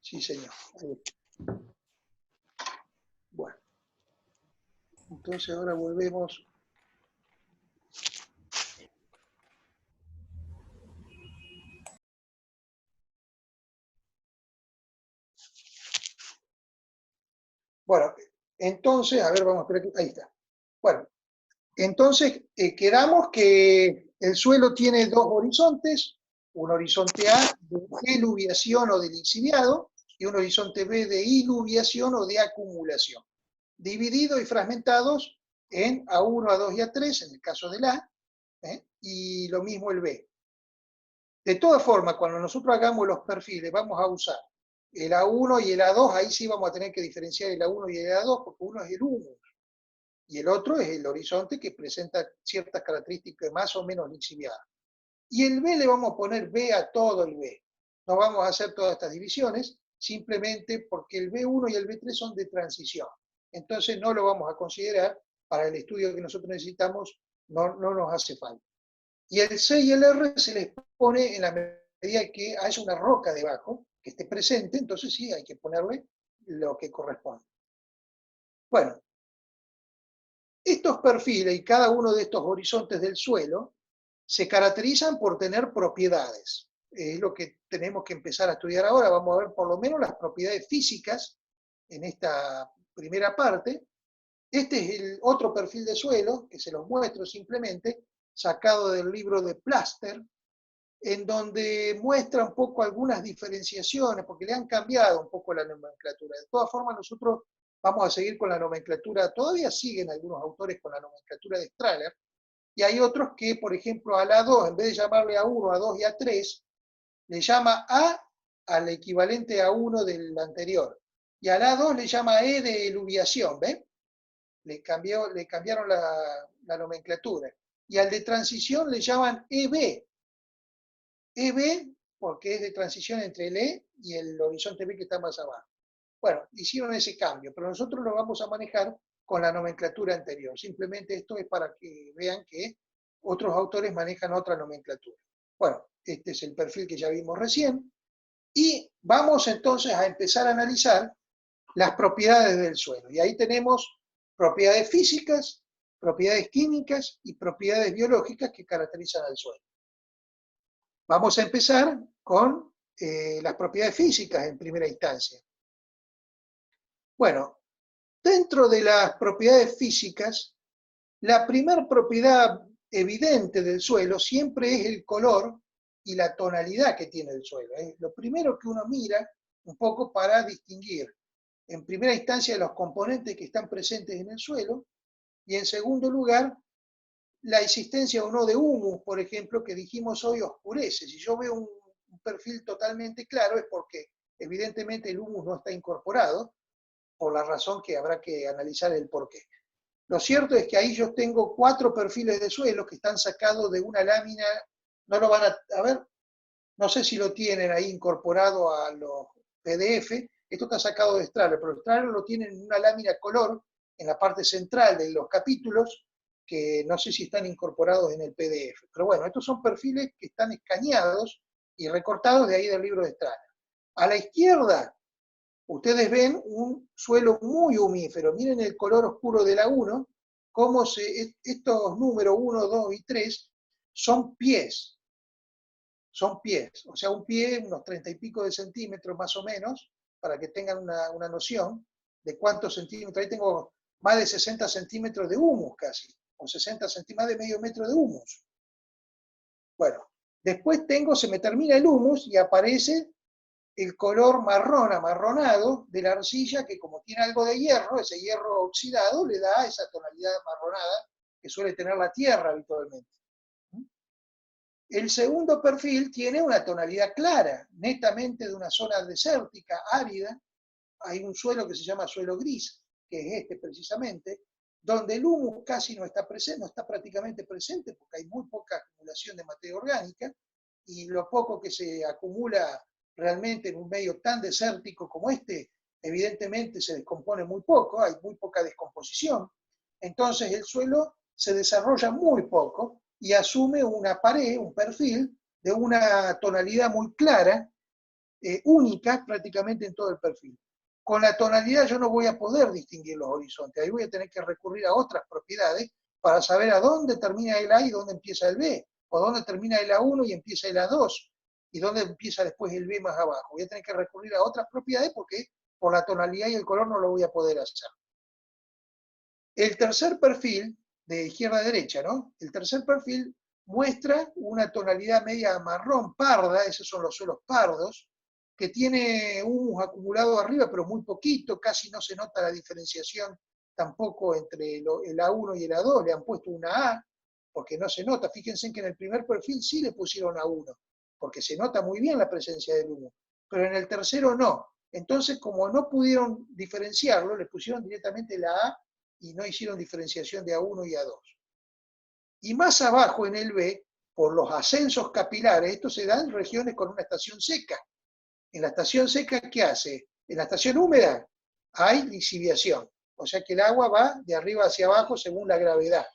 Sí, señor. Ahí. Bueno, entonces ahora volvemos. Bueno, entonces, a ver, vamos a esperar. Ahí está. Bueno, entonces quedamos que el suelo tiene dos horizontes, un horizonte A de eluviación o de lixiviado y un horizonte B de iluviación o de acumulación, divididos y fragmentados en A1, A2 y A3, en el caso del A, y lo mismo el B. De todas formas, cuando nosotros hagamos los perfiles, vamos a usar el A1 y el A2, ahí sí vamos a tener que diferenciar el A1 y el A2, porque uno es el humus, y el otro es el horizonte que presenta ciertas características más o menos lixiviadas. Y el B le vamos a poner B a todo el B. No vamos a hacer todas estas divisiones, simplemente porque el B1 y el B3 son de transición. Entonces no lo vamos a considerar para el estudio que nosotros necesitamos, no nos hace falta. Y el C y el R se les pone en la medida que haya una roca debajo, que esté presente, entonces sí hay que ponerle lo que corresponde. Bueno, estos perfiles y cada uno de estos horizontes del suelo se caracterizan por tener propiedades. Es lo que tenemos que empezar a estudiar ahora. Vamos a ver por lo menos las propiedades físicas en esta primera parte. Este es el otro perfil de suelo, que se los muestro simplemente, sacado del libro de Plaster, en donde muestra un poco algunas diferenciaciones, porque le han cambiado un poco la nomenclatura. De todas formas, nosotros vamos a seguir con la nomenclatura, todavía siguen algunos autores con la nomenclatura de Strahler, y hay otros que, por ejemplo, a la 2, en vez de llamarle a 1, a 2 y a 3, le llama A al equivalente a 1 del anterior, y a la 2 le llama E de eluviación, ¿ven? Le cambiaron la nomenclatura. Y al de transición le llaman EB, EB, porque es de transición entre el E y el horizonte B que está más abajo. Bueno, hicieron ese cambio, pero nosotros lo vamos a manejar con la nomenclatura anterior. Simplemente esto es para que vean que otros autores manejan otra nomenclatura. Bueno, este es el perfil que ya vimos recién. Y vamos entonces a empezar a analizar las propiedades del suelo. Y ahí tenemos propiedades físicas, propiedades químicas y propiedades biológicas que caracterizan al suelo. Vamos a empezar con las propiedades físicas en primera instancia. Bueno, dentro de las propiedades físicas, la primera propiedad evidente del suelo siempre es el color y la tonalidad que tiene el suelo. Es lo primero que uno mira un poco para distinguir, en primera instancia, los componentes que están presentes en el suelo, y en segundo lugar, la existencia o no de humus, por ejemplo, que dijimos hoy oscurece. Si yo veo un perfil totalmente claro es porque evidentemente el humus no está incorporado, por la razón que habrá que analizar el porqué. Lo cierto es que ahí yo tengo 4 perfiles de suelo que están sacados de una lámina, no lo van a ver, no sé si lo tienen ahí incorporado a los PDF, esto está sacado de Strahler, pero Strahler lo tienen en una lámina color en la parte central de los capítulos, que no sé si están incorporados en el PDF. Pero bueno, estos son perfiles que están escaneados y recortados de ahí del libro de Strahler. A la izquierda, ustedes ven un suelo muy humífero. Miren el color oscuro de la 1, cómo estos números 1, 2 y 3 son pies. Son pies. O sea, un pie, unos 30 y pico de centímetros más o menos, para que tengan una noción de cuántos centímetros. Ahí tengo más de 60 centímetros de humus casi, o 60 centímetros, más de medio metro de humus. Bueno, después se me termina el humus y aparece el color marrón, amarronado de la arcilla, que como tiene algo de hierro, ese hierro oxidado le da esa tonalidad marronada que suele tener la tierra habitualmente. El segundo perfil tiene una tonalidad clara, netamente de una zona desértica, árida. Hay un suelo que se llama suelo gris, que es este precisamente, donde el humus casi no está presente, no está prácticamente presente porque hay muy poca acumulación de materia orgánica, y lo poco que se acumula realmente en un medio tan desértico como este, evidentemente se descompone muy poco, hay muy poca descomposición. Entonces el suelo se desarrolla muy poco y asume una pared, un perfil de una tonalidad muy clara, únicas prácticamente en todo el perfil. Con la tonalidad yo no voy a poder distinguir los horizontes, ahí voy a tener que recurrir a otras propiedades para saber a dónde termina el A y dónde empieza el B, o dónde termina el A1 y empieza el A2, y dónde empieza después el B más abajo. Voy a tener que recurrir a otras propiedades porque por la tonalidad y el color no lo voy a poder hacer. El tercer perfil, de izquierda a derecha, ¿no? El tercer perfil muestra una tonalidad media marrón, parda, esos son los suelos pardos, que tiene humus acumulado arriba, pero muy poquito, casi no se nota la diferenciación tampoco entre el A1 y el A2, le han puesto una A, porque no se nota. Fíjense que en el primer perfil sí le pusieron A1, porque se nota muy bien la presencia del humo, pero en el tercero no. Entonces, como no pudieron diferenciarlo, le pusieron directamente la A y no hicieron diferenciación de A1 y A2. Y más abajo en el B, por los ascensos capilares, esto se da en regiones con una estación seca. En la estación seca, ¿qué hace? En la estación húmeda hay lixiviación, o sea que el agua va de arriba hacia abajo según la gravedad.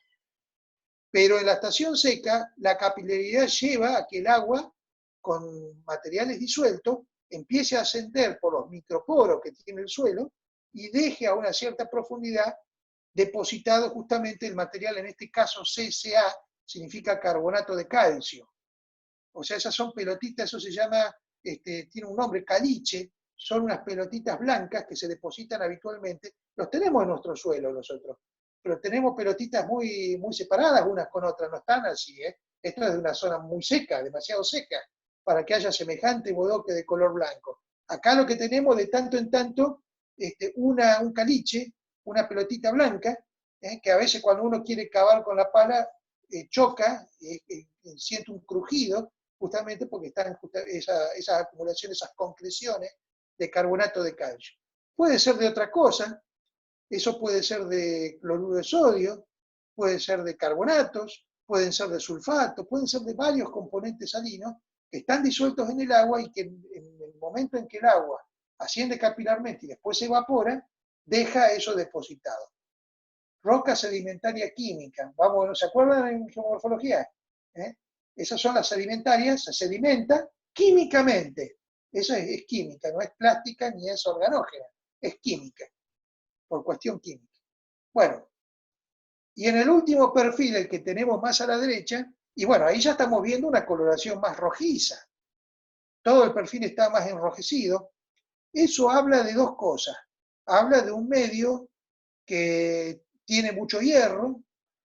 Pero en la estación seca, la capilaridad lleva a que el agua, con materiales disueltos, empiece a ascender por los microporos que tiene el suelo y deje a una cierta profundidad depositado justamente el material, en este caso CCA, significa carbonato de calcio. O sea, esas son pelotitas, eso se llama, tiene un nombre, caliche, son unas pelotitas blancas que se depositan habitualmente. Los tenemos en nuestro suelo nosotros, pero tenemos pelotitas muy, muy separadas unas con otras, no están así, ¿eh? Esto es de una zona muy seca, demasiado seca, para que haya semejante bodoque de color blanco. Acá lo que tenemos de tanto en tanto, un caliche, una pelotita blanca, que a veces cuando uno quiere cavar con la pala, choca, siente un crujido, justamente porque están esas acumulaciones, esas concreciones de carbonato de calcio. Puede ser de otra cosa, eso puede ser de cloruro de sodio, puede ser de carbonatos, pueden ser de sulfato, pueden ser de varios componentes salinos que están disueltos en el agua y que en el momento en que el agua asciende capilarmente y después se evapora, deja eso depositado. Roca sedimentaria química. Vamos, ¿se acuerdan en geomorfología? Esas son las sedimentarias, se sedimenta químicamente. Eso es química, no es plástica ni es organógena, es química, por cuestión química. Bueno, y en el último perfil, el que tenemos más a la derecha, y bueno, ahí ya estamos viendo una coloración más rojiza. Todo el perfil está más enrojecido. Eso habla de dos cosas. Habla de un medio que tiene mucho hierro,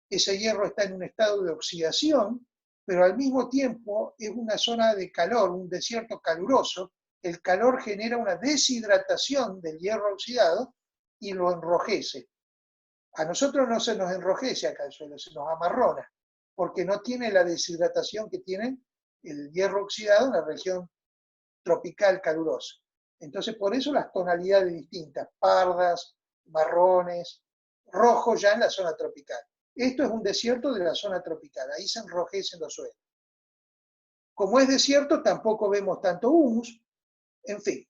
ese hierro está en un estado de oxidación, pero al mismo tiempo es una zona de calor, un desierto caluroso. El calor genera una deshidratación del hierro oxidado y lo enrojece. A nosotros no se nos enrojece acá el suelo, se nos amarrona, porque no tiene la deshidratación que tiene el hierro oxidado en la región tropical calurosa. Entonces, por eso las tonalidades distintas, pardas, marrones, rojo ya en la zona tropical. Esto es un desierto de la zona tropical, ahí se enrojecen los suelos. Como es desierto, tampoco vemos tanto humus. En fin,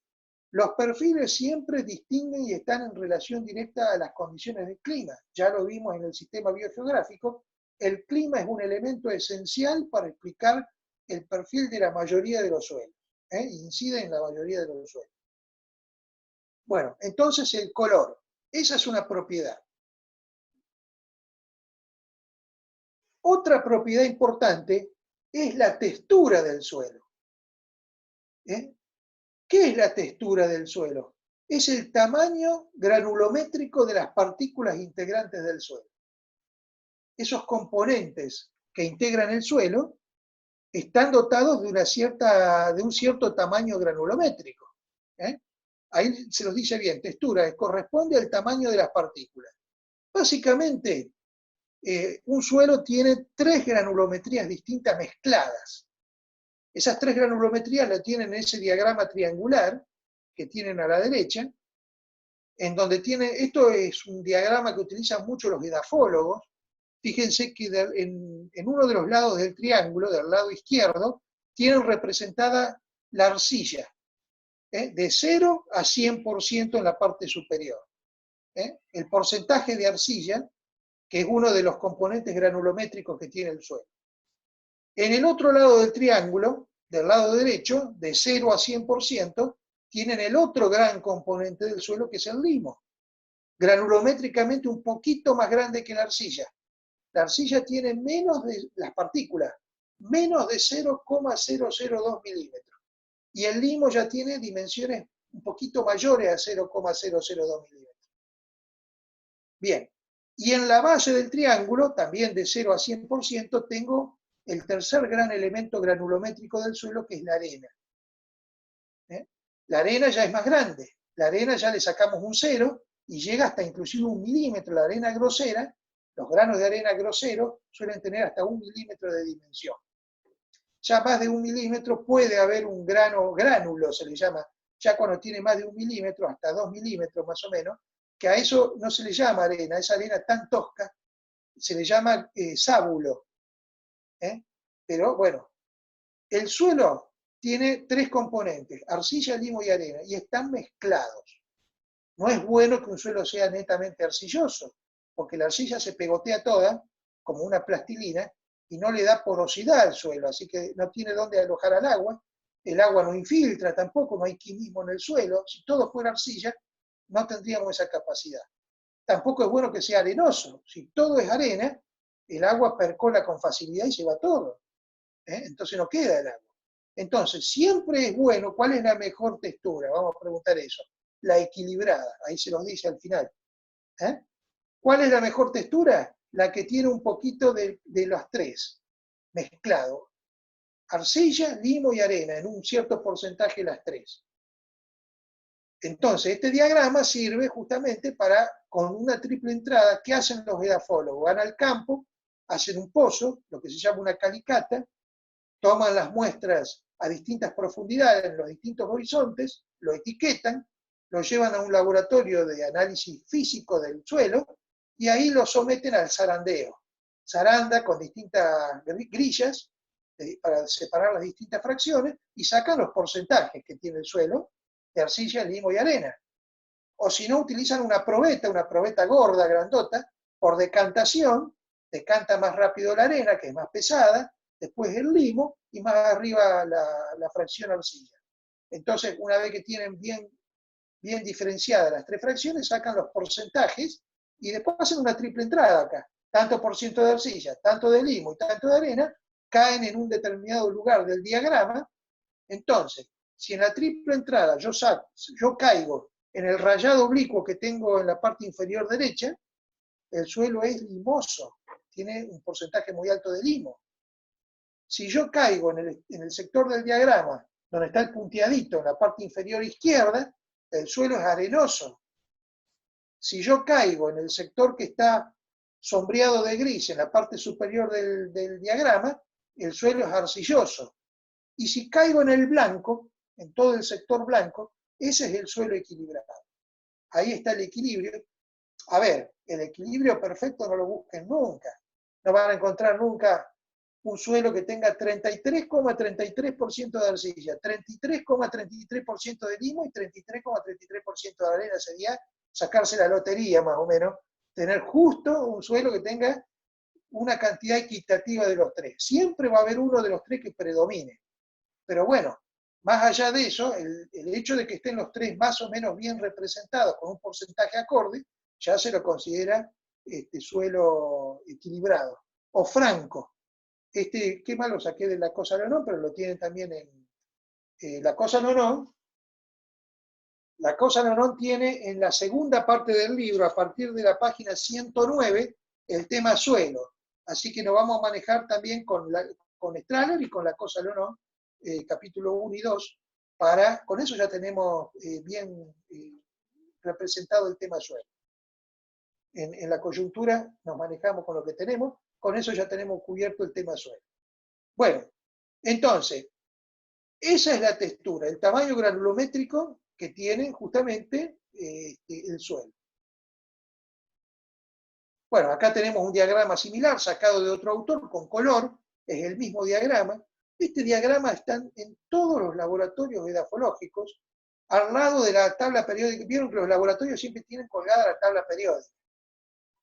los perfiles siempre distinguen y están en relación directa a las condiciones del clima. Ya lo vimos en el sistema biogeográfico. El clima es un elemento esencial para explicar el perfil de la mayoría de los suelos. Incide en la mayoría de los suelos. Bueno, entonces el color. Esa es una propiedad. Otra propiedad importante es la textura del suelo. ¿Qué es la textura del suelo? Es el tamaño granulométrico de las partículas integrantes del suelo. Esos componentes que integran el suelo están dotados de un cierto tamaño granulométrico. Ahí se los dice bien, textura, corresponde al tamaño de las partículas. Básicamente, un suelo tiene 3 granulometrías distintas mezcladas. Esas 3 granulometrías las tienen en ese diagrama triangular que tienen a la derecha, en donde esto es un diagrama que utilizan mucho los edafólogos. Fíjense que en uno de los lados del triángulo, del lado izquierdo, tienen representada la arcilla, de 0 a 100% en la parte superior. El porcentaje de arcilla, que es uno de los componentes granulométricos que tiene el suelo. En el otro lado del triángulo, del lado derecho, de 0 a 100%, tienen el otro gran componente del suelo, que es el limo. Granulométricamente un poquito más grande que la arcilla. La arcilla tiene menos de las partículas, menos de 0,002 milímetros. Y el limo ya tiene dimensiones un poquito mayores a 0,002 milímetros. Bien, y en la base del triángulo, también de 0 a 100%, tengo el tercer gran elemento granulométrico del suelo, que es la arena. La arena ya es más grande. La arena ya le sacamos un 0 y llega hasta inclusive 1 milímetro. La arena grosera, los granos de arena groseros suelen tener hasta 1 milímetro de dimensión. Ya más de 1 milímetro puede haber un gránulo, se le llama, ya cuando tiene más de 1 milímetro, hasta 2 milímetros más o menos, que a eso no se le llama arena, esa arena tan tosca, se le llama sábulo. Pero bueno, el suelo tiene 3 componentes, arcilla, limo y arena, y están mezclados. No es bueno que un suelo sea netamente arcilloso, porque la arcilla se pegotea toda, como una plastilina, y no le da porosidad al suelo, así que no tiene dónde alojar al agua, el agua no infiltra tampoco, no hay quimismo en el suelo. Si todo fuera arcilla, no tendríamos esa capacidad. Tampoco es bueno que sea arenoso. Si todo es arena, el agua percola con facilidad y se va todo. Entonces no queda el agua. Entonces, siempre es bueno. ¿Cuál es la mejor textura? Vamos a preguntar eso. La equilibrada, ahí se los dice al final. ¿Cuál es la mejor textura? La que tiene un poquito de las 3, mezclado. Arcilla, limo y arena, en un cierto porcentaje las 3. Entonces, este diagrama sirve justamente para, con una triple entrada, ¿qué hacen los edafólogos? Van al campo, hacen un pozo, lo que se llama una calicata, toman las muestras a distintas profundidades, en los distintos horizontes, lo etiquetan, lo llevan a un laboratorio de análisis físico del suelo, y ahí lo someten al zarandeo. Zaranda con distintas grillas, para separar las distintas fracciones, y sacan los porcentajes que tiene el suelo, de arcilla, limo y arena. O si no, utilizan una probeta gorda, grandota, por decantación, decanta más rápido la arena, que es más pesada, después el limo, y más arriba la fracción arcilla. Entonces, una vez que tienen bien diferenciadas las 3 fracciones, sacan los porcentajes, y después hacen una triple entrada acá. Tanto por ciento de arcilla, tanto de limo y tanto de arena, caen en un determinado lugar del diagrama. Entonces, si en la triple entrada yo caigo en el rayado oblicuo que tengo en la parte inferior derecha, el suelo es limoso, tiene un porcentaje muy alto de limo. Si yo caigo en el sector del diagrama, donde está el punteadito en la parte inferior izquierda, el suelo es arenoso. Si yo caigo en el sector que está sombreado de gris en la parte superior del diagrama, el suelo es arcilloso. Y si caigo en el blanco, en todo el sector blanco, ese es el suelo equilibrado. Ahí está el equilibrio. A ver, el equilibrio perfecto no lo busquen nunca. No van a encontrar nunca un suelo que tenga 33,33% de arcilla, 33,33% de limo y 33,33% de arena. Sería sacarse la lotería más o menos, tener justo un suelo que tenga una cantidad equitativa de los 3. Siempre va a haber uno de los 3 que predomine. Pero bueno, más allá de eso, el hecho de que estén los 3 más o menos bien representados con un porcentaje acorde, ya se lo considera suelo equilibrado. O franco. Qué mal lo saqué de la cosa no, pero lo tienen también en la cosa no. La cosa no tiene en la segunda parte del libro, a partir de la página 109, el tema suelo. Así que nos vamos a manejar también con Strahler y con la cosa no, capítulo 1 y 2, con eso ya tenemos bien representado el tema suelo. En la coyuntura nos manejamos con lo que tenemos, con eso ya tenemos cubierto el tema suelo. Bueno, entonces, esa es la textura, el tamaño granulométrico que tiene justamente el suelo. Bueno, acá tenemos un diagrama similar, sacado de otro autor, con color, es el mismo diagrama. Este diagrama está en todos los laboratorios edafológicos, al lado de la tabla periódica. Vieron que los laboratorios siempre tienen colgada la tabla periódica.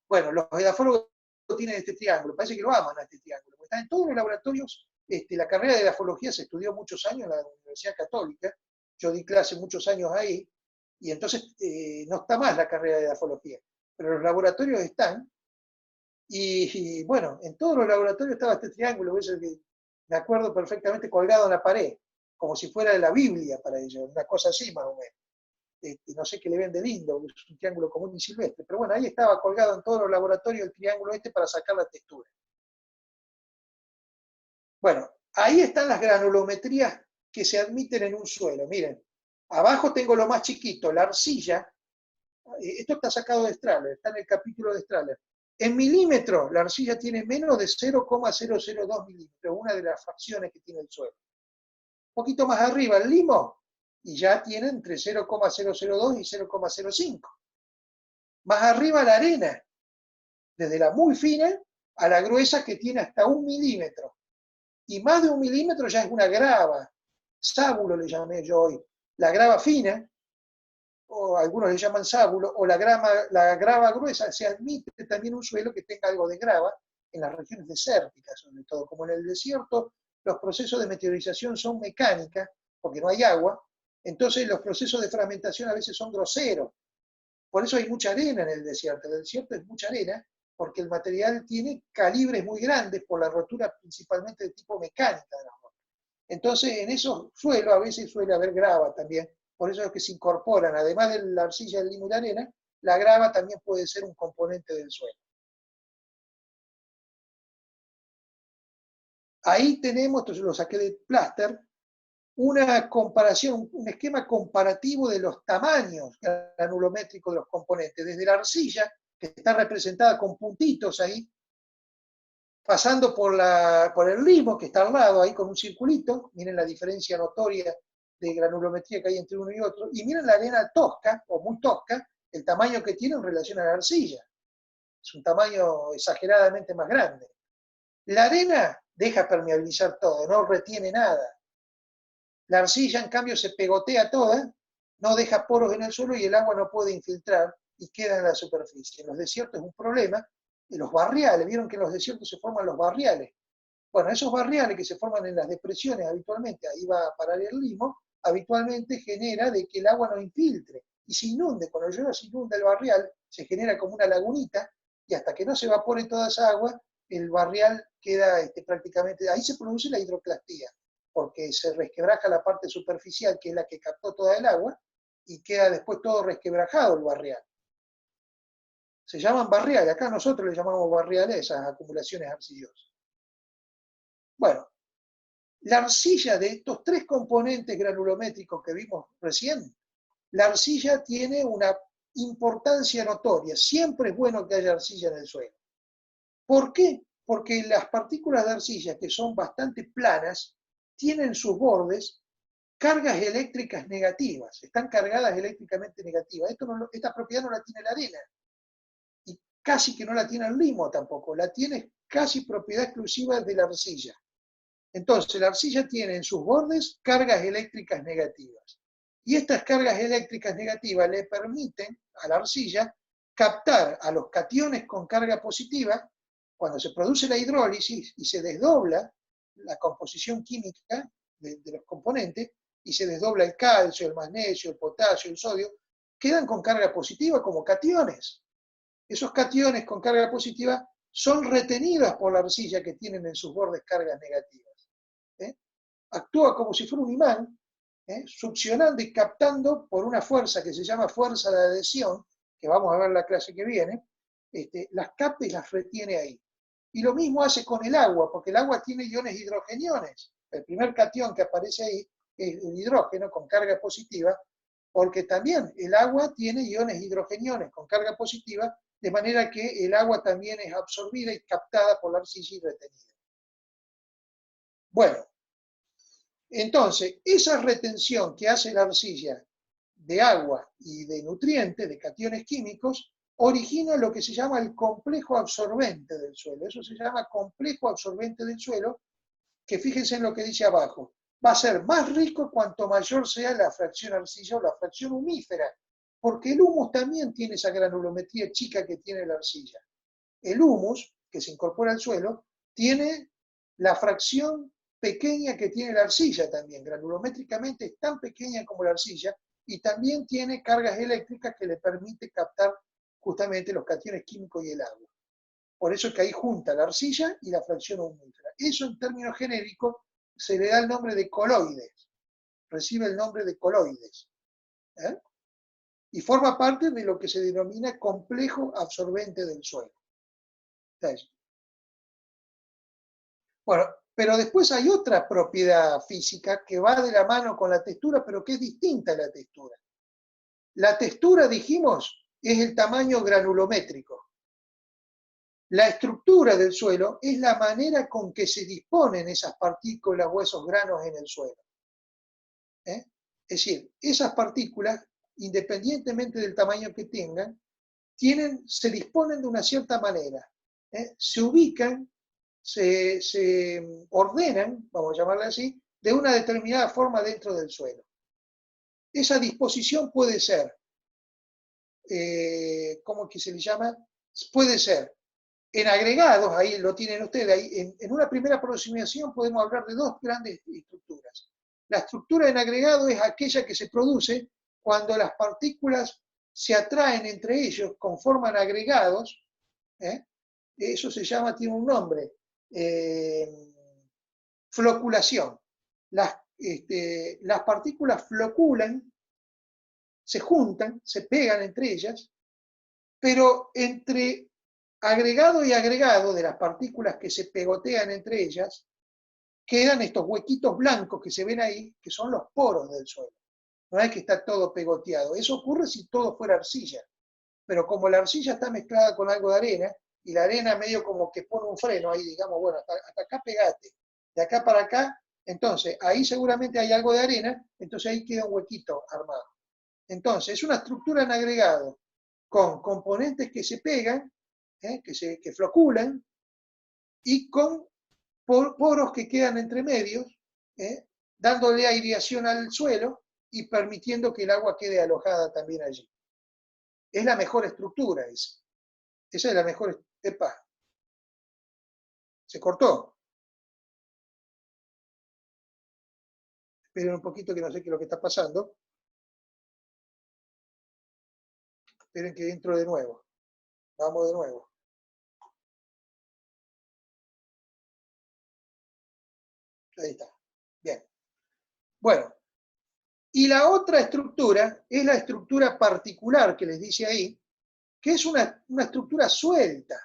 Bueno, los edafólogos tienen este triángulo, parece que lo aman a este triángulo, porque están en todos los laboratorios la carrera de edafología se estudió muchos años en la Universidad Católica, yo di clase muchos años ahí, y entonces no está más la carrera de edafología, pero los laboratorios están, y bueno, en todos los laboratorios estaba este triángulo, ¿ves? Que me acuerdo perfectamente colgado en la pared, como si fuera de la Biblia para ellos, una cosa así más o menos. No sé qué le ven de lindo, es un triángulo común y silvestre, pero bueno, ahí estaba colgado en todos los laboratorios el triángulo para sacar la textura. Bueno, ahí están las granulometrías que se admiten en un suelo. Miren, abajo tengo lo más chiquito, la arcilla. Esto está sacado de Strahler, está en el capítulo de Strahler. En milímetros, la arcilla tiene menos de 0,002 milímetros, una de las fracciones que tiene el suelo. Un poquito más arriba el limo, y ya tiene entre 0,002 y 0,05. Más arriba la arena, desde la muy fina a la gruesa que tiene hasta 1 milímetro. Y más de 1 milímetro ya es una grava, sábulo le llamé yo hoy. La grava fina, o algunos le llaman sábulo, o la grava gruesa, se admite también un suelo que tenga algo de grava en las regiones desérticas, sobre todo. Como en el desierto, los procesos de meteorización son mecánicas, porque no hay agua, entonces los procesos de fragmentación a veces son groseros. Por eso hay mucha arena en el desierto. El desierto es mucha arena, porque el material tiene calibres muy grandes por la rotura principalmente de tipo mecánica de la roca. Entonces, en esos suelos a veces suele haber grava también, por eso es que se incorporan, además de la arcilla, el limo y la arena, la grava también puede ser un componente del suelo. Ahí tenemos, esto yo lo saqué de Plaster, una comparación, un esquema comparativo de los tamaños granulométricos de los componentes, desde la arcilla, que está representada con puntitos ahí, pasando por el limo, que está al lado, ahí con un circulito, miren la diferencia notoria de granulometría que hay entre uno y otro, y miren la arena tosca, o muy tosca, el tamaño que tiene en relación a la arcilla. Es un tamaño exageradamente más grande. La arena deja permeabilizar todo, no retiene nada. La arcilla, en cambio, se pegotea toda, no deja poros en el suelo y el agua no puede infiltrar y queda en la superficie. En los desiertos es un problema. Y los barriales, vieron que en los desiertos se forman los barriales. Bueno, esos barriales que se forman en las depresiones habitualmente, ahí va a parar el limo, habitualmente genera de que el agua no infiltre y se inunde. Cuando llueve se inunda el barrial, se genera como una lagunita y hasta que no se evapore toda esa agua, el barrial queda prácticamente, ahí se produce la hidroclastía, porque se resquebraja la parte superficial, que es la que captó toda el agua, y queda después todo resquebrajado el barrial. Se llaman barriales, acá nosotros le llamamos barriales a esas acumulaciones arcillosas. Bueno, la arcilla de estos tres componentes granulométricos que vimos recién, la arcilla tiene una importancia notoria. Siempre es bueno que haya arcilla en el suelo. ¿Por qué? Porque las partículas de arcilla, que son bastante planas, tienen sus bordes cargas eléctricas negativas, están cargadas eléctricamente negativas. Esta propiedad no la tiene la arena, y casi que no la tiene el limo tampoco, la tiene casi propiedad exclusiva de la arcilla. Entonces, la arcilla tiene en sus bordes cargas eléctricas negativas. Y estas cargas eléctricas negativas le permiten a la arcilla captar a los cationes con carga positiva. Cuando se produce la hidrólisis y se desdobla la composición química de los componentes, y se desdobla el calcio, el magnesio, el potasio, el sodio, quedan con carga positiva como cationes. Esos cationes con carga positiva son retenidas por la arcilla que tienen en sus bordes cargas negativas. Actúa como si fuera un imán, succionando y captando por una fuerza que se llama fuerza de adhesión, que vamos a ver en la clase que viene, las capta y las retiene ahí. Y lo mismo hace con el agua, porque el agua tiene iones hidrogeniones. El primer catión que aparece ahí es el hidrógeno con carga positiva, porque también el agua tiene iones hidrogeniones con carga positiva, de manera que el agua también es absorbida y captada por la arcilla y retenida. Bueno, entonces, esa retención que hace la arcilla de agua y de nutrientes, de cationes químicos, origina lo que se llama el complejo absorbente del suelo. Eso se llama complejo absorbente del suelo, que fíjense en lo que dice abajo. Va a ser más rico cuanto mayor sea la fracción arcilla o la fracción humífera, porque el humus también tiene esa granulometría chica que tiene la arcilla. El humus, que se incorpora al suelo, tiene la fracción pequeña que tiene la arcilla también, granulométricamente es tan pequeña como la arcilla, y también tiene cargas eléctricas que le permite captar justamente los cationes químicos y el agua. Por eso es que ahí junta la arcilla y la fracción humífera. Eso en términos genéricos se le da el nombre de coloides, recibe el nombre de coloides. ¿Eh? Y forma parte de lo que se denomina complejo absorbente del suelo. Bueno, pero después hay otra propiedad física que va de la mano con la textura, pero que es distinta a la textura. La textura, dijimos, es el tamaño granulométrico. La estructura del suelo es la manera con que se disponen esas partículas o esos granos en el suelo. Es decir, esas partículas, independientemente del tamaño que tengan, se disponen de una cierta manera. Se ubican, se ordenan, vamos a llamarla así, de una determinada forma dentro del suelo. Esa disposición puede ser, ¿cómo que se le llama? Puede ser en agregados, ahí lo tienen ustedes, ahí, en una primera aproximación podemos hablar de dos grandes estructuras. La estructura en agregado es aquella que se produce cuando las partículas se atraen entre ellos, conforman agregados, eso se llama, tiene un nombre, floculación. Las partículas floculan, se juntan, se pegan entre ellas, pero entre agregado y agregado de las partículas que se pegotean entre ellas, quedan estos huequitos blancos que se ven ahí, que son los poros del suelo. No es que está todo pegoteado. Eso ocurre si todo fuera arcilla. Pero como la arcilla está mezclada con algo de arena, y la arena medio como que pone un freno ahí, digamos, bueno, hasta acá pegate, de acá para acá, entonces ahí seguramente hay algo de arena, entonces ahí queda un huequito armado. Entonces es una estructura en agregado, con componentes que se pegan, que floculan, y con poros que quedan entre medios, dándole aireación al suelo y permitiendo que el agua quede alojada también allí. Es la mejor estructura esa. Esa es la mejor. Epa, se cortó. Esperen un poquito que no sé qué es lo que está pasando. Esperen que entro de nuevo. Vamos de nuevo. Ahí está. Bien. Bueno. Y la otra estructura es la estructura particular que les dice ahí, que es una estructura suelta.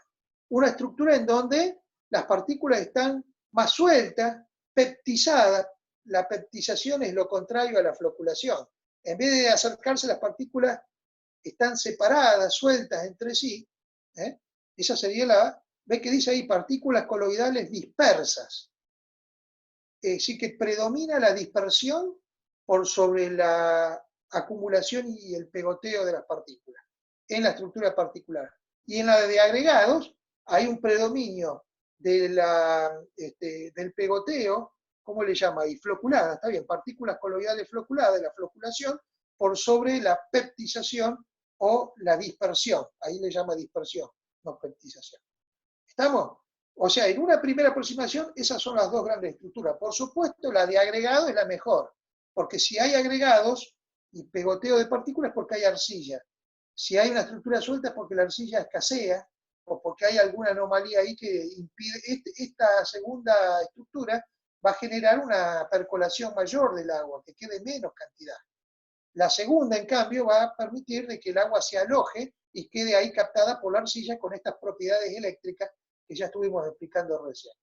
Una estructura en donde las partículas están más sueltas, peptizadas. La peptización es lo contrario a la floculación. En vez de acercarse, las partículas están separadas, sueltas entre sí. Esa sería la, ¿ves que dice ahí? Partículas coloidales dispersas. Sí que predomina la dispersión por sobre la acumulación y el pegoteo de las partículas en la estructura particular. Y en la de agregados hay un predominio de del pegoteo, ¿cómo le llama ahí? Floculada, está bien, partículas coloidales floculadas, la floculación, por sobre la peptización o la dispersión. Ahí le llama dispersión, no peptización. ¿Estamos? O sea, en una primera aproximación, esas son las dos grandes estructuras. Por supuesto, la de agregado es la mejor, porque si hay agregados y pegoteo de partículas es porque hay arcilla. Si hay una estructura suelta es porque la arcilla escasea, o porque hay alguna anomalía ahí que impide. Esta segunda estructura va a generar una percolación mayor del agua, que quede menos cantidad. La segunda, en cambio, va a permitir de que el agua se aloje y quede ahí captada por la arcilla con estas propiedades eléctricas que ya estuvimos explicando recién.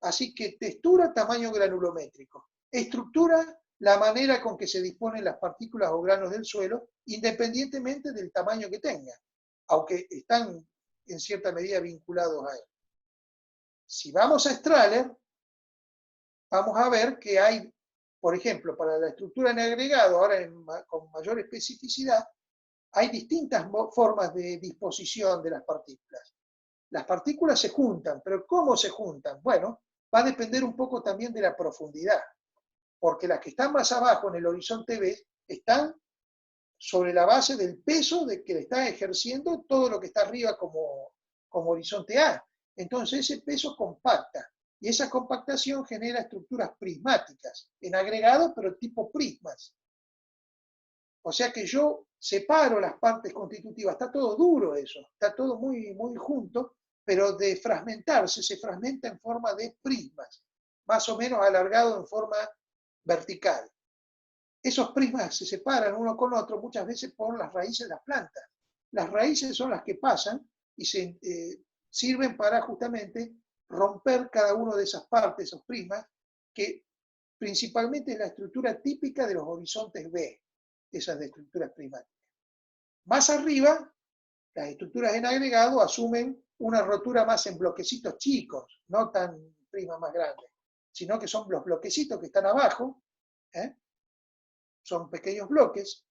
Así que textura, tamaño granulométrico. Estructura, la manera con que se disponen las partículas o granos del suelo, independientemente del tamaño que tengan, aunque están en cierta medida vinculados a él. Si vamos a Strahler, vamos a ver que hay, por ejemplo, para la estructura en agregado, ahora con mayor especificidad, hay distintas formas de disposición de las partículas. Las partículas se juntan, pero ¿cómo se juntan? Bueno, va a depender un poco también de la profundidad, porque las que están más abajo en el horizonte B están sobre la base del peso de que le está ejerciendo todo lo que está arriba como horizonte A. Entonces ese peso compacta. Y esa compactación genera estructuras prismáticas, en agregado, pero tipo prismas. O sea que yo separo las partes constitutivas, está todo duro eso, está todo muy, muy junto, pero de fragmentarse, se fragmenta en forma de prismas, más o menos alargado en forma vertical. Esos prismas se separan uno con otro muchas veces por las raíces de las plantas. Las raíces son las que pasan y sirven para justamente romper cada una de esas partes, esos prismas, que principalmente es la estructura típica de los horizontes B, esas de estructuras prismáticas. Más arriba, las estructuras en agregado asumen una rotura más en bloquecitos chicos, no tan prismas más grandes, sino que son los bloquecitos que están abajo, son pequeños bloques.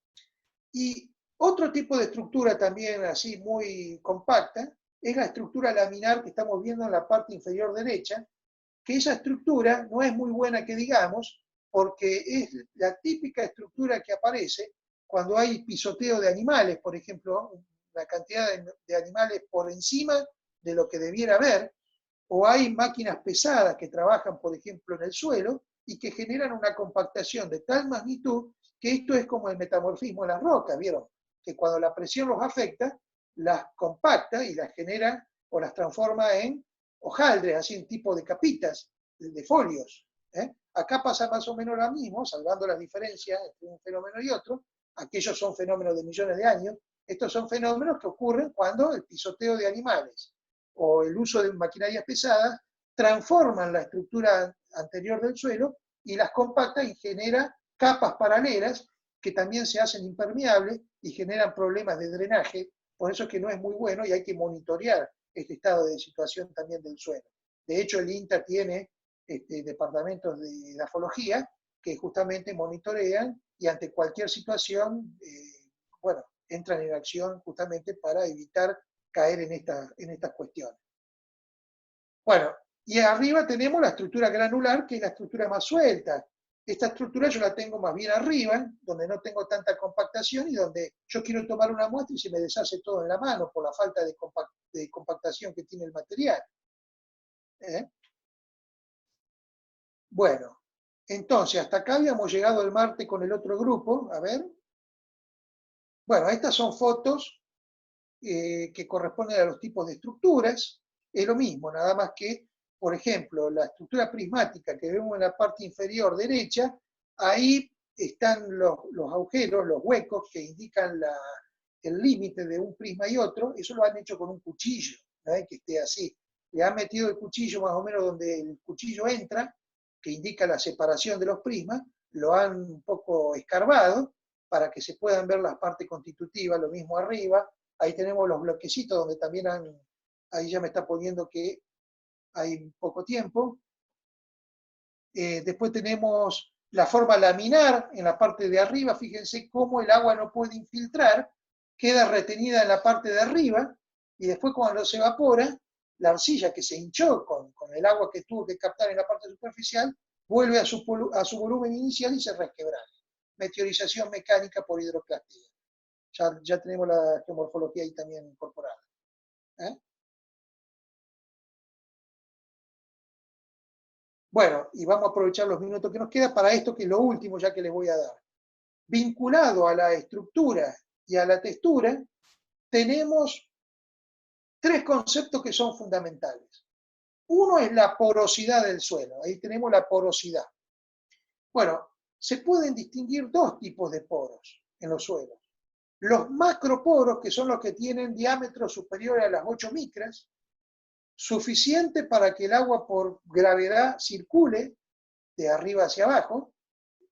Y otro tipo de estructura también así muy compacta es la estructura laminar que estamos viendo en la parte inferior derecha, que esa estructura no es muy buena que digamos, porque es la típica estructura que aparece cuando hay pisoteo de animales, por ejemplo, la cantidad de animales por encima de lo que debiera haber, o hay máquinas pesadas que trabajan, por ejemplo, en el suelo y que generan una compactación de tal magnitud que esto es como el metamorfismo de las rocas, ¿vieron? Que cuando la presión los afecta, las compacta y las genera o las transforma en hojaldres, así en tipo de capitas, de folios. Acá pasa más o menos lo mismo, salvando las diferencias entre un fenómeno y otro. Aquellos son fenómenos de millones de años. Estos son fenómenos que ocurren cuando el pisoteo de animales o el uso de maquinarias pesadas transforman la estructura anterior del suelo y las compacta y genera capas paralelas que también se hacen impermeables y generan problemas de drenaje. Por eso es que no es muy bueno y hay que monitorear este estado de situación también del suelo. De hecho, el INTA tiene departamentos de edafología que justamente monitorean y ante cualquier situación, bueno, entran en acción justamente para evitar caer en estas cuestiones. Bueno, y arriba tenemos la estructura granular, que es la estructura más suelta. Esta estructura yo la tengo más bien arriba, donde no tengo tanta compactación y donde yo quiero tomar una muestra y se me deshace todo en la mano por la falta de compactación que tiene el material. Bueno, entonces hasta acá habíamos llegado el martes con el otro grupo. A ver. Bueno, estas son fotos que corresponden a los tipos de estructuras. Es lo mismo, nada más que, por ejemplo, la estructura prismática que vemos en la parte inferior derecha, ahí están los agujeros, los huecos que indican el límite de un prisma y otro. Eso lo han hecho con un cuchillo, ¿no? Que esté así. Le han metido el cuchillo más o menos donde el cuchillo entra, que indica la separación de los prismas, lo han un poco escarbado para que se puedan ver las partes constitutivas, lo mismo arriba. Ahí tenemos los bloquecitos donde también ahí ya me está poniendo que hay poco tiempo. Después tenemos la forma laminar en la parte de arriba. Fíjense cómo el agua no puede infiltrar, queda retenida en la parte de arriba y después cuando se evapora, la arcilla que se hinchó con el agua que tuvo que captar en la parte superficial, vuelve a su volumen inicial y se resquebraja. Meteorización mecánica por hidroclastía. Ya tenemos la geomorfología ahí también incorporada. Bueno, y vamos a aprovechar los minutos que nos quedan para esto, que es lo último ya que les voy a dar. Vinculado a la estructura y a la textura, tenemos tres conceptos que son fundamentales. Uno es la porosidad del suelo. Ahí tenemos la porosidad. Bueno, se pueden distinguir dos tipos de poros en los suelos. Los macroporos, que son los que tienen diámetros superiores a las 8 micras, suficiente para que el agua por gravedad circule de arriba hacia abajo,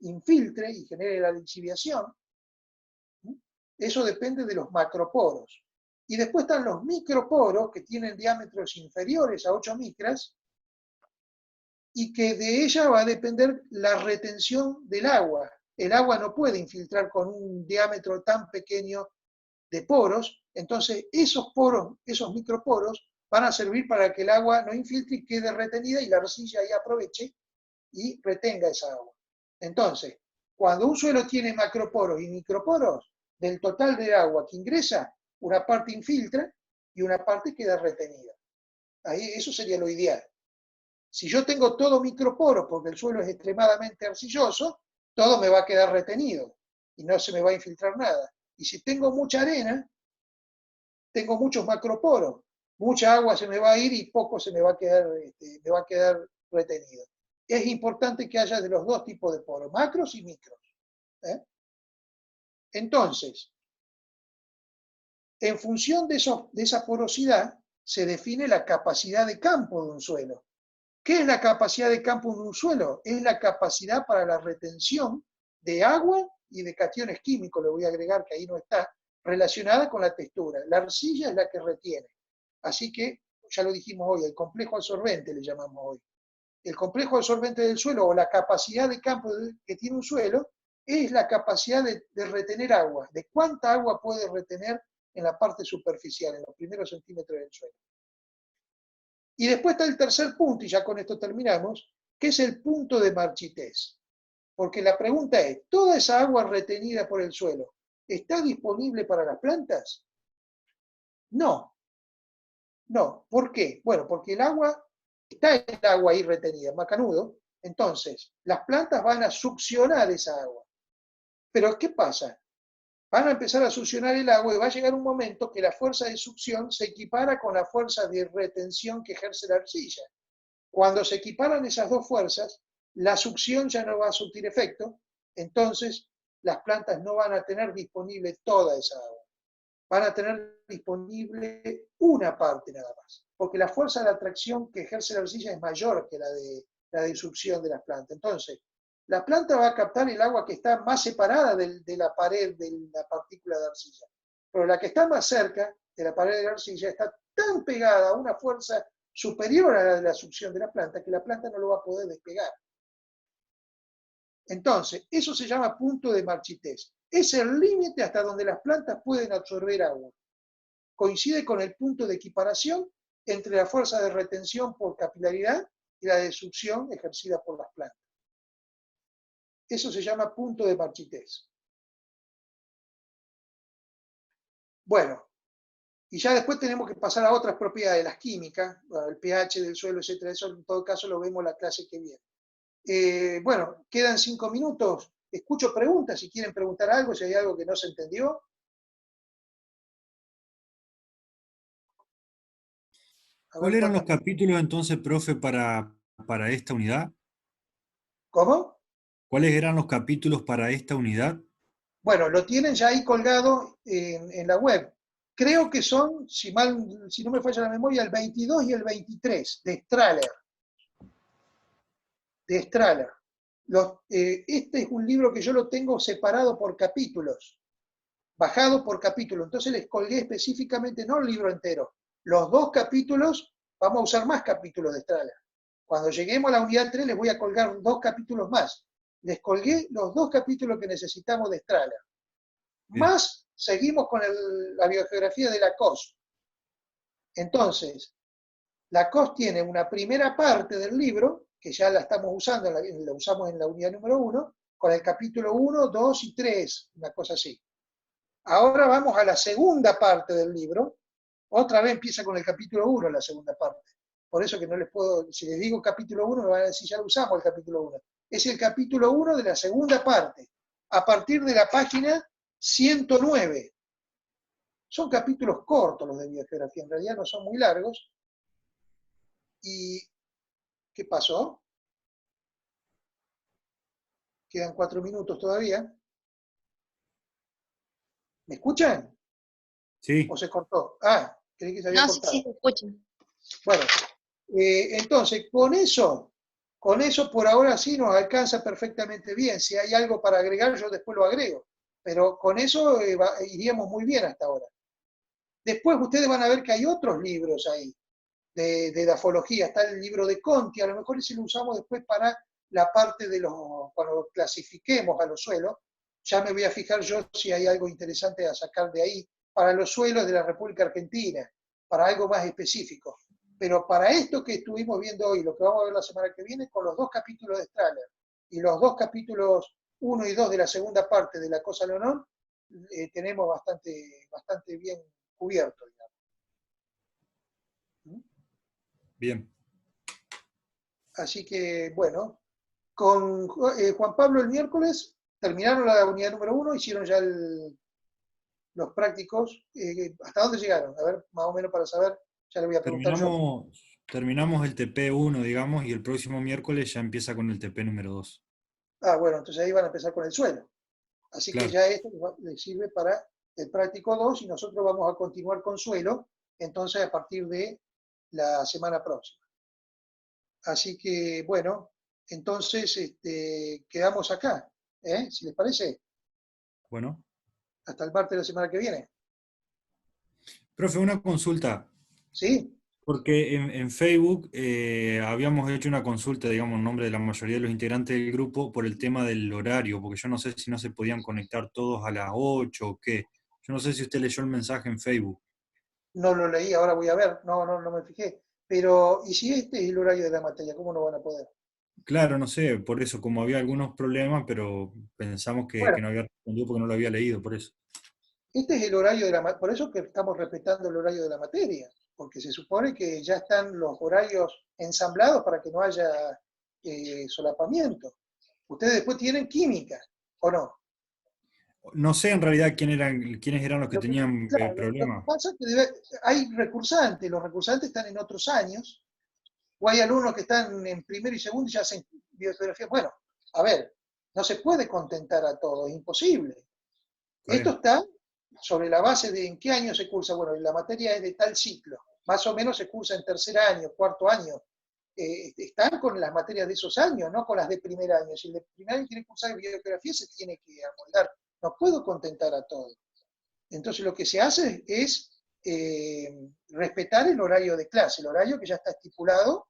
infiltre y genere la lixiviación. Eso depende de los macroporos. Y después están los microporos, que tienen diámetros inferiores a 8 micras, y que de ella va a depender la retención del agua. El agua no puede infiltrar con un diámetro tan pequeño de poros, entonces esos poros, esos microporos, van a servir para que el agua no infiltre y quede retenida y la arcilla ahí aproveche y retenga esa agua. Entonces, cuando un suelo tiene macroporos y microporos, del total de agua que ingresa, una parte infiltra y una parte queda retenida. Ahí, eso sería lo ideal. Si yo tengo todo microporo, porque el suelo es extremadamente arcilloso, todo me va a quedar retenido y no se me va a infiltrar nada. Y si tengo mucha arena, tengo muchos macroporos, mucha agua se me va a ir y poco se me va a quedar retenido. Es importante que haya de los dos tipos de poros, macros y micros. Entonces, en función de esa porosidad, se define la capacidad de campo de un suelo. ¿Qué es la capacidad de campo de un suelo? Es la capacidad para la retención de agua y de cationes químicos, le voy a agregar que ahí no está, relacionada con la textura. La arcilla es la que retiene. Así que, ya lo dijimos hoy, el complejo absorbente le llamamos hoy. El complejo absorbente del suelo, o la capacidad de campo que tiene un suelo, es la capacidad de retener agua, de cuánta agua puede retener en la parte superficial, en los primeros centímetros del suelo. Y después está el tercer punto, y ya con esto terminamos, que es el punto de marchitez. Porque la pregunta es, ¿toda esa agua retenida por el suelo está disponible para las plantas? No, no. ¿Por qué? Bueno, porque el agua ahí retenida, macanudo, entonces las plantas van a succionar esa agua. Pero ¿qué pasa? Van a empezar a succionar el agua y va a llegar un momento que la fuerza de succión se equipara con la fuerza de retención que ejerce la arcilla. Cuando se equiparan esas dos fuerzas, la succión ya no va a surtir efecto, entonces las plantas no van a tener disponible toda esa agua. Van a tener disponible una parte nada más, porque la fuerza de atracción que ejerce la arcilla es mayor que la de succión de las plantas. Entonces, la planta va a captar el agua que está más separada de la pared de la partícula de arcilla, pero la que está más cerca de la pared de la arcilla está tan pegada a una fuerza superior a la de la succión de la planta que la planta no lo va a poder despegar. Entonces, eso se llama punto de marchitez. Es el límite hasta donde las plantas pueden absorber agua. Coincide con el punto de equiparación entre la fuerza de retención por capilaridad y la de succión ejercida por las plantas. Eso se llama punto de marchitez. Bueno, y ya después tenemos que pasar a otras propiedades, las químicas, el pH del suelo, etcétera. Eso en todo caso lo vemos en la clase que viene. Bueno, quedan 5 minutos. Escucho preguntas, si quieren preguntar algo, si hay algo que no se entendió. ¿Cuáles eran los capítulos entonces, profe, para esta unidad? ¿Cómo? ¿Cuáles eran los capítulos para esta unidad? Bueno, lo tienen ya ahí colgado en la web. Creo que son, si no me falla la memoria, el 22 y el 23 de Strahler. Este es un libro que yo lo tengo separado por capítulos, bajado por capítulo. Entonces les colgué específicamente, no el libro entero, los 2 capítulos. Vamos a usar más capítulos de Strahler. Cuando lleguemos a la unidad 3 les voy a colgar 2 capítulos más. Les colgué los 2 capítulos que necesitamos de Strahler. Bien. Más seguimos con la biogeografía de Lacoste. Entonces, Lacoste tiene una primera parte del libro, que ya la estamos usando, la usamos en la unidad número 1, con el capítulo 1, 2 y 3, una cosa así. Ahora vamos a la segunda parte del libro. Otra vez empieza con el capítulo 1, la segunda parte. Por eso que no les puedo, si les digo capítulo 1, me van a decir, ya lo usamos el capítulo 1. Es el capítulo 1 de la segunda parte, a partir de la página 109. Son capítulos cortos los de biogeografía, en realidad no son muy largos. ¿Y qué pasó? Quedan 4 minutos todavía. ¿Me escuchan? ¿O Sí. se cortó? Ah, creí que se había No, sí, cortado. sí, te escucho. Bueno, entonces, con eso por ahora sí nos alcanza perfectamente bien. Si hay algo para agregar, yo después lo agrego. Pero con eso iríamos muy bien hasta ahora. Después ustedes van a ver que hay otros libros ahí de edafología. Está el libro de Conti, a lo mejor ese lo usamos después para la parte de cuando clasifiquemos a los suelos. Ya me voy a fijar yo si hay algo interesante a sacar de ahí para los suelos de la República Argentina, para algo más específico. Pero para esto que estuvimos viendo hoy, lo que vamos a ver la semana que viene, con los 2 capítulos de Strahler y los 2 capítulos 1 y 2 de la segunda parte de La Cosa Leonor, tenemos bastante bien cubierto, digamos. Bien. Así que, bueno, con Juan Pablo el miércoles terminaron la unidad número 1, hicieron ya los prácticos. ¿Hasta dónde llegaron? A ver, más o menos para saber, ya le voy a preguntar yo. Terminamos el TP1, digamos, y el próximo miércoles ya empieza con el TP número 2. Ah, bueno, entonces ahí van a empezar con el suelo. Así que Claro. ya esto les sirve para el práctico 2 y nosotros vamos a continuar con suelo, entonces a partir de la semana próxima. Así que, bueno, entonces quedamos acá, si les parece, Bueno. hasta el martes de la semana que viene. Profe, una consulta. ¿Sí? Porque en Facebook habíamos hecho una consulta, digamos, en nombre de la mayoría de los integrantes del grupo por el tema del horario, porque yo no sé si no se podían conectar todos a las 8 o qué. Yo no sé si usted leyó el mensaje en Facebook. No lo leí, ahora voy a ver, no me fijé. Pero, ¿y si este es el horario de la materia? ¿Cómo no van a poder? Claro, no sé, por eso, como había algunos problemas, pero pensamos que Bueno, no había respondido porque no lo había leído, por eso. este es el horario de la materia, por eso que estamos respetando el horario de la materia, porque se supone que ya están los horarios ensamblados para que no haya solapamiento. Ustedes después tienen química, ¿o no? No sé en realidad quiénes eran los que Lo que, tenían claro, lo que problemas. pasa es que hay recursantes, los recursantes están en otros años, o hay alumnos que están en primero y segundo y ya hacen biogeografía. Bueno, a ver, no se puede contentar a todos, es imposible. Está Esto bien. está sobre la base de en qué año se cursa. Bueno, la materia es de tal ciclo, más o menos se cursa en tercer año, cuarto año. Están con las materias de esos años, no con las de primer año. Si el de primer año quiere cursar biogeografía, se tiene que amoldar. No puedo contentar a todos. Entonces lo que se hace es respetar el horario de clase, el horario que ya está estipulado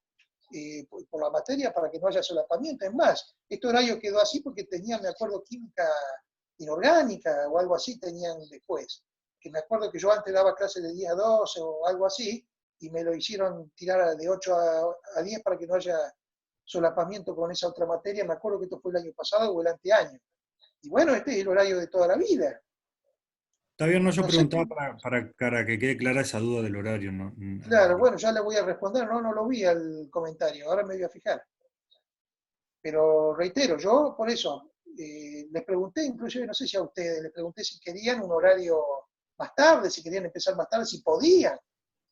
por la materia para que no haya solapamiento. Es más, este horario quedó así porque tenían, me acuerdo, química inorgánica o algo así tenían después. Que me acuerdo que yo antes daba clases de 10 a 12 o algo así, y me lo hicieron tirar de 8 a 10 para que no haya solapamiento con esa otra materia. Me acuerdo que esto fue el año pasado o el anteaño. Y bueno, este es el horario de toda la vida. Está bien, no, yo No sé, preguntaba para que quede clara esa duda del horario, ¿no? claro, bueno, ya le voy a responder, no lo vi al comentario, ahora me voy a fijar. Pero reitero, yo por eso les pregunté, inclusive no sé si a ustedes, les pregunté si querían un horario más tarde, si querían empezar más tarde, si podían.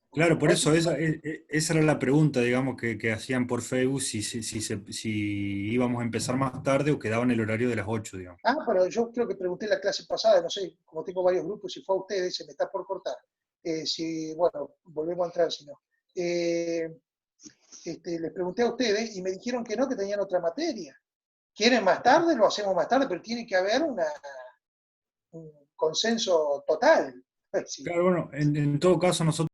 Porque Claro, como por esto eso es esa era la pregunta, digamos, que hacían por Facebook, si íbamos a empezar más tarde o quedaba en el horario de las 8, digamos. pero yo creo que pregunté la clase pasada, no sé, como tengo varios grupos, si fue a ustedes, se me está por cortar. Si, bueno, volvemos a entrar, si no. Eh, les pregunté a ustedes y me dijeron que no, que tenían otra materia. ¿Quieren más tarde? Lo hacemos más tarde, pero tiene que haber un consenso total. Sí. Claro, bueno, en todo caso nosotros